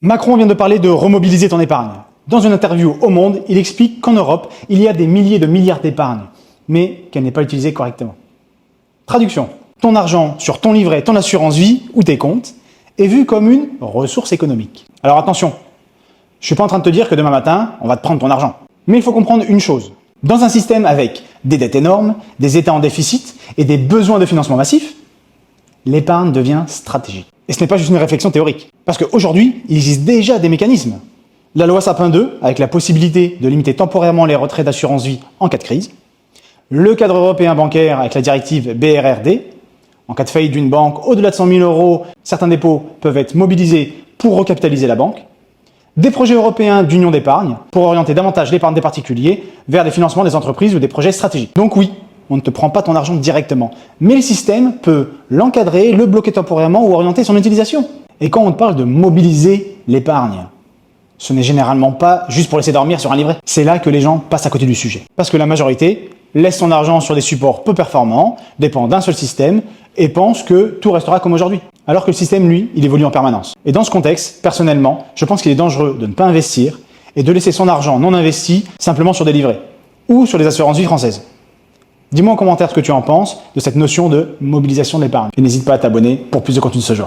Macron vient de parler de remobiliser ton épargne. Dans une interview au Monde, il explique qu'en Europe, il y a des milliers de milliards d'épargne, mais qu'elle n'est pas utilisée correctement. Traduction. Ton argent sur ton livret, ton assurance vie ou tes comptes est vu comme une ressource économique. Alors attention, je ne suis pas en train de te dire que demain matin, on va te prendre ton argent. Mais il faut comprendre une chose. Dans un système avec des dettes énormes, des États en déficit et des besoins de financement massifs, l'épargne devient stratégique. Et ce n'est pas juste une réflexion théorique. Parce qu'aujourd'hui, il existe déjà des mécanismes. La loi Sapin 2, avec la possibilité de limiter temporairement les retraits d'assurance vie en cas de crise. Le cadre européen bancaire avec la directive BRRD. En cas de faillite d'une banque, au-delà de 100 000 €, certains dépôts peuvent être mobilisés pour recapitaliser la banque. Des projets européens d'union d'épargne pour orienter davantage l'épargne des particuliers vers des financements des entreprises ou des projets stratégiques. Donc oui, on ne te prend pas ton argent directement, mais le système peut l'encadrer, le bloquer temporairement ou orienter son utilisation. Et quand on te parle de mobiliser l'épargne, ce n'est généralement pas juste pour laisser dormir sur un livret. C'est là que les gens passent à côté du sujet. Parce que la majorité laisse son argent sur des supports peu performants, dépend d'un seul système et pense que tout restera comme aujourd'hui. Alors que le système, lui, il évolue en permanence. Et dans ce contexte, personnellement, je pense qu'il est dangereux de ne pas investir et de laisser son argent non investi simplement sur des livrets ou sur des assurances vie françaises. Dis-moi en commentaire ce que tu en penses de cette notion de mobilisation de l'épargne. Et n'hésite pas à t'abonner pour plus de contenu de ce genre.